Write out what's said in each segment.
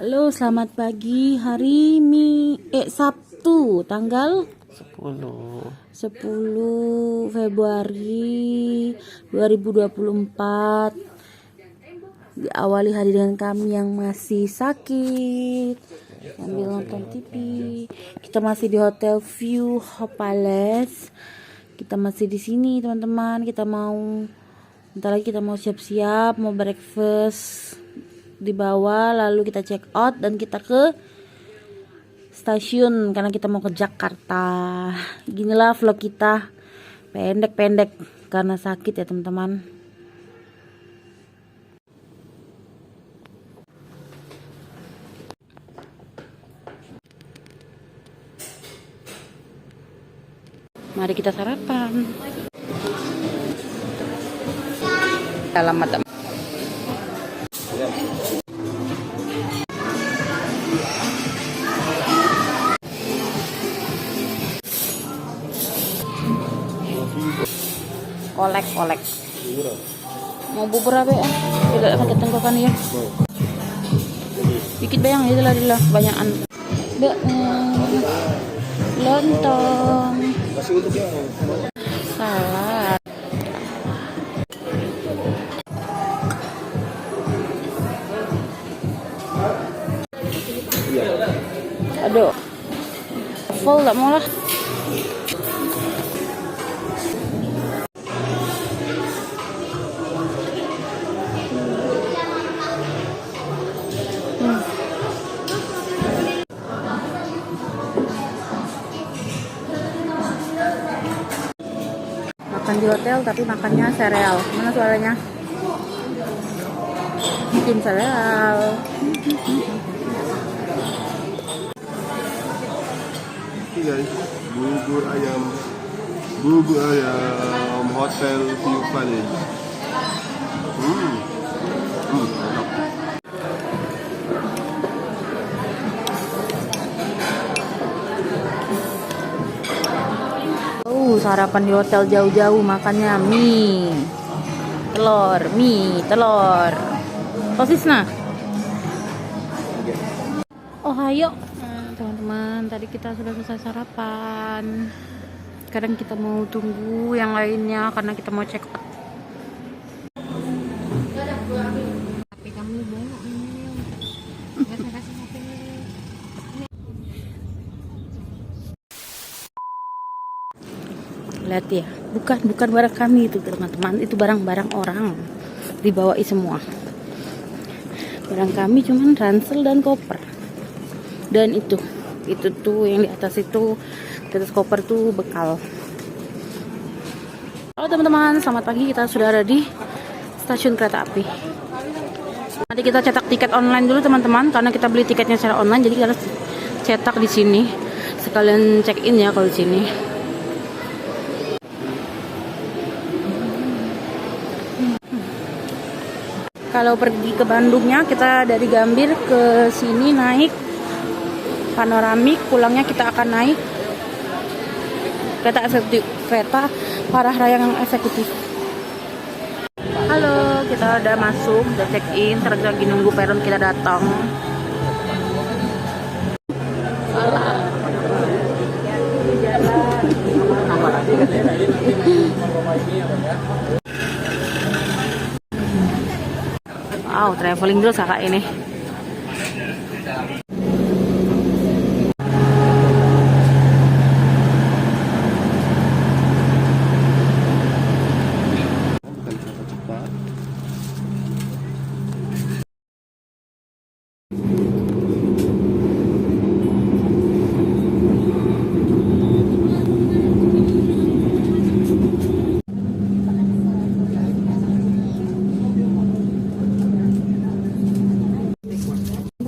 Halo, selamat pagi. Sabtu, tanggal 10 Februari 2024. Diawali hari dengan kami yang masih sakit sambil nonton TV. Kita masih di Hotel View Palace. Kita masih di sini, teman-teman. Bentar lagi kita mau siap-siap, mau breakfast di bawah, lalu kita check out dan kita ke stasiun karena kita mau ke Jakarta. Ginilah vlog kita, pendek-pendek karena sakit ya teman-teman. Mari kita sarapan. Alamat. Kolek. Mau bubur apa ya? Tidak sakit tenggorokan ya. Dikit bayang ya lah banyakan. Lontong. Salad. Aduh. Full tak mau lah. Makan di hotel tapi makannya sereal. Mana suaranya? Bikin sereal. Ini guys, bubur ayam Hotel View Palace. Sarapan di hotel jauh-jauh makannya mie telur sosis nah. Ohayo teman-teman, tadi kita sudah selesai sarapan. Sekarang kita mau tunggu yang lainnya karena kita mau check out. Lihat ya, bukan barang kami itu teman-teman, itu barang-barang orang, dibawa semua. Barang kami cuman ransel dan koper. Dan itu tuh yang di atas itu, di atas koper tuh bekal. Halo teman-teman, selamat pagi. Kita sudah ada di stasiun kereta api. Nanti kita cetak tiket online dulu teman-teman, karena kita beli tiketnya secara online, jadi kita harus cetak di sini. Sekalian check in ya kalau di sini. Kalau pergi ke Bandungnya, kita dari Gambir ke sini naik panoramik, pulangnya kita akan naik kereta Parahraya yang eksekutif. Halo, kita udah masuk, udah check in, sekarang lagi nunggu peron kita datang. Wow, traveling dulu kakak ini.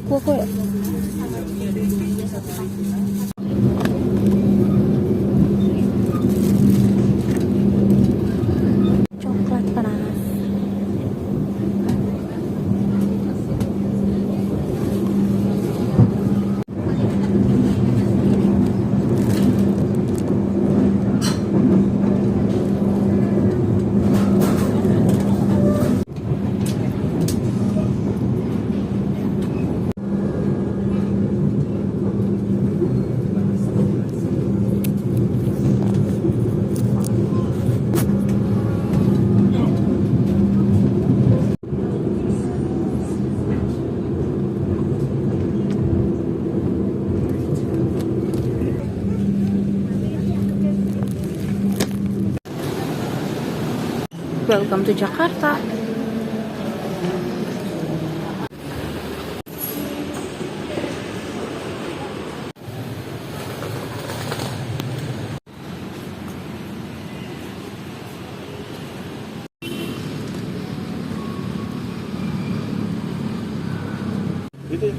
Buku ya? Coklat panas. Welcome to Jakarta. Gitu ya.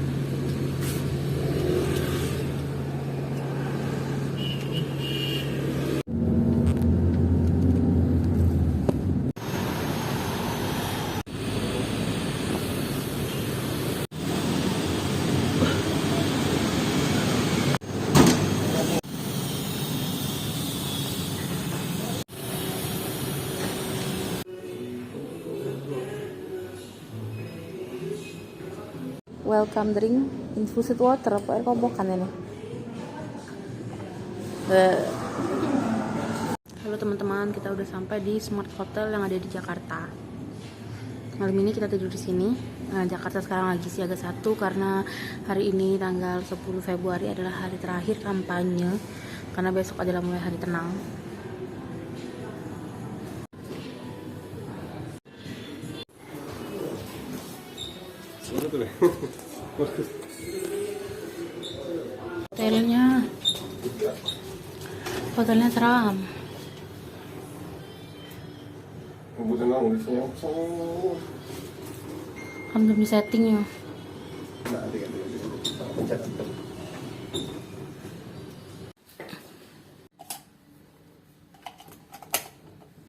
Welcome drink infused water, apa air kobokan ini. Halo teman-teman, kita udah sampai di Smart Hotel yang ada di Jakarta. Malam ini kita tidur di sini. Nah, Jakarta sekarang lagi siaga 1 karena hari ini tanggal 10 Februari adalah hari terakhir kampanye, karena besok adalah mulai hari tenang. Hotelnya seram. Kamu belum di setting ya?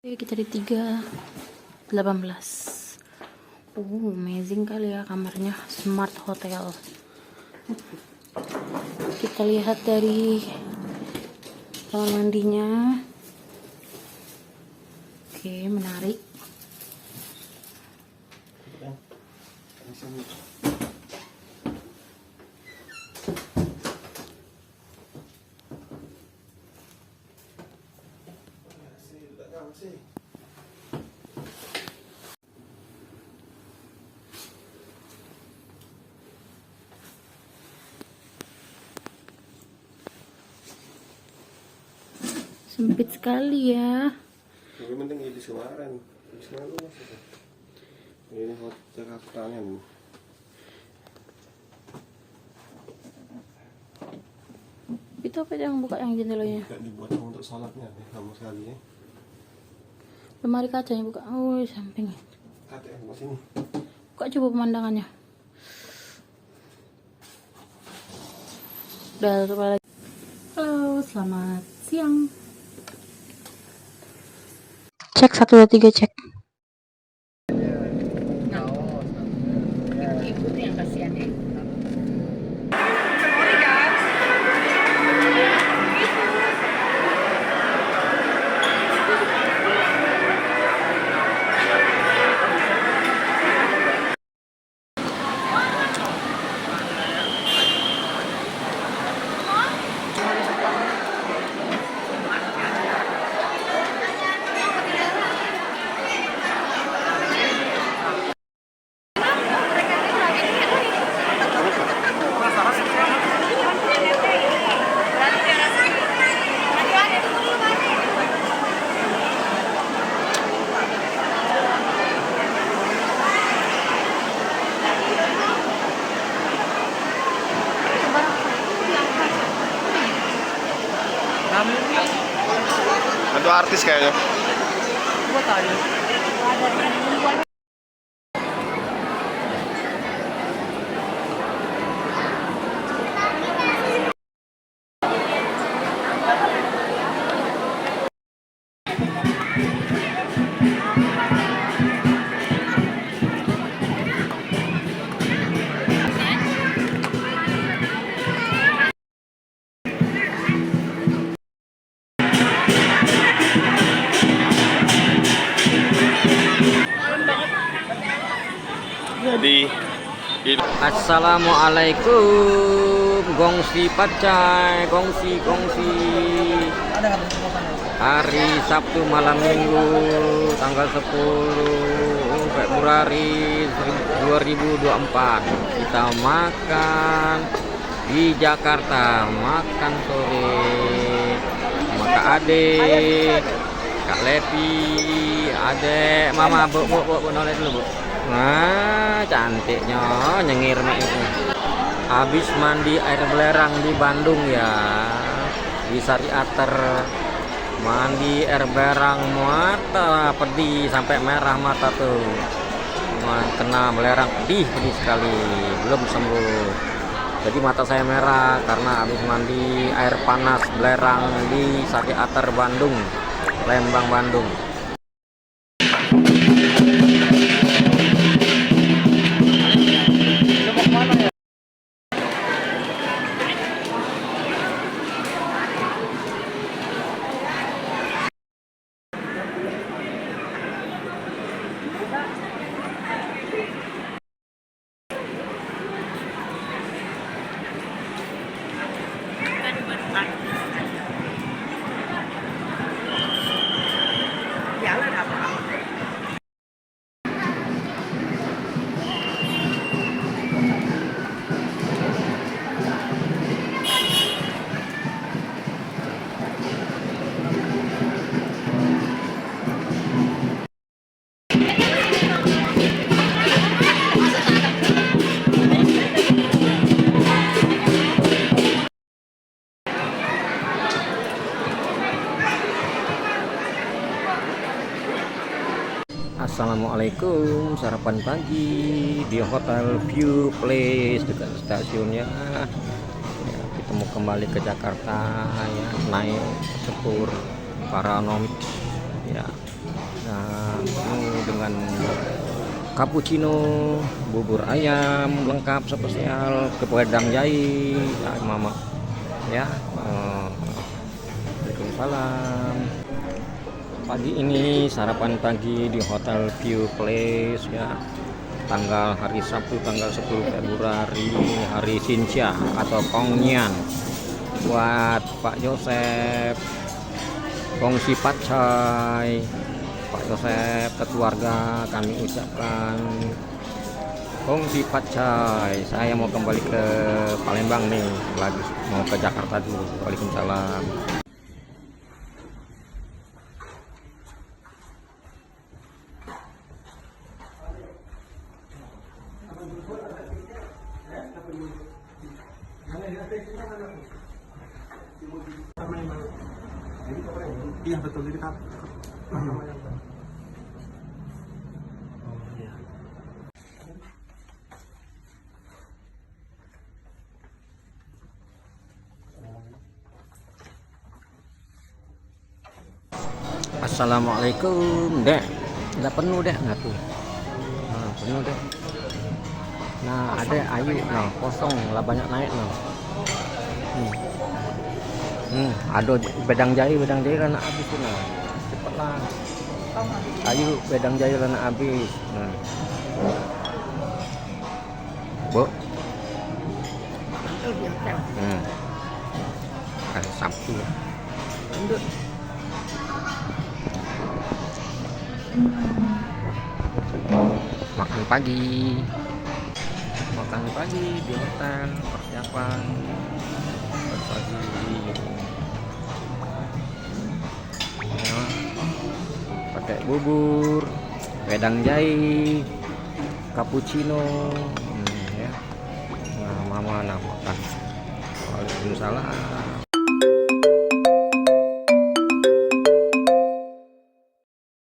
Oke, kita di 318. Amazing kali ya kamarnya, Smart Hotel. Kita lihat dari kamar mandinya. Oke, menarik. Sempit sekali ya. Yang penting ini Semarang. Di Semarang masuk. Ini hotel Jakarta. Itu apa yang buka yang jendelanya? Tidak dibuat untuk sholatnya, sama sekali ya. Lemari kacanya buka. Oh, samping. KTM sini. Buka coba pemandangannya. Udah coba lagi. Halo, selamat siang. Cek 1 2 3 cek. Ibu yang kasihan ya. Itu artis kayaknya. Gua tahu. Jadi Assalamualaikum, gongsi pacai, gongsi. Hari Sabtu malam Minggu, tanggal 10 Februari 2024. Kita makan di Jakarta, makan sore, maka adik Kak Levi, adek mama, bu noleh dulu bu. Nah, cantiknya nyengir mak itu. Habis mandi air belerang di Bandung ya, di Sari Ater. Mandi air belerang mata pedih sampai merah mata tuh. Kena belerang pedih sekali, belum sembuh. Jadi mata saya merah karena habis mandi air panas belerang di Sari Ater Bandung, Lembang Bandung. Assalamualaikum, sarapan pagi di Hotel View Place dekat stasiunnya. Ya, kita mau kembali ke Jakarta ya, naik sepur Paranomik ya. Nah, penuh dengan cappuccino, bubur ayam lengkap spesial, ke wedang jahe, ya, mama ya. Waalaikumsalam. Pagi ini sarapan pagi di Hotel View Place ya, hari Sabtu tanggal 10 Februari, hari Sincia atau Kongnian. Buat Pak Joseph, kongsi pacai Pak Joseph ke keluarga kami ucapkan kongsi pacai. Saya mau kembali ke Palembang nih, lagi mau ke Jakarta dulu. Waalaikumsalam. Iya betul, jadi kap. Assalamualaikum, Dek. Nggak penuh, Dek, nggak tuh. Nah, penuh, Dek. Nah, ada ayu, nah, kosong lah, banyak naik, nah. Ada bedang jahe lana habis tuh, nah. Cepatlah. Ayu bedang jahe lana habis. Nah. Bu. Hari Sabtu. Makan pagi di hotel, persiapan pagi ya, pakai bubur, wedang jahe, cappuccino ya. Nah, mama makan. Waalaikumsalam.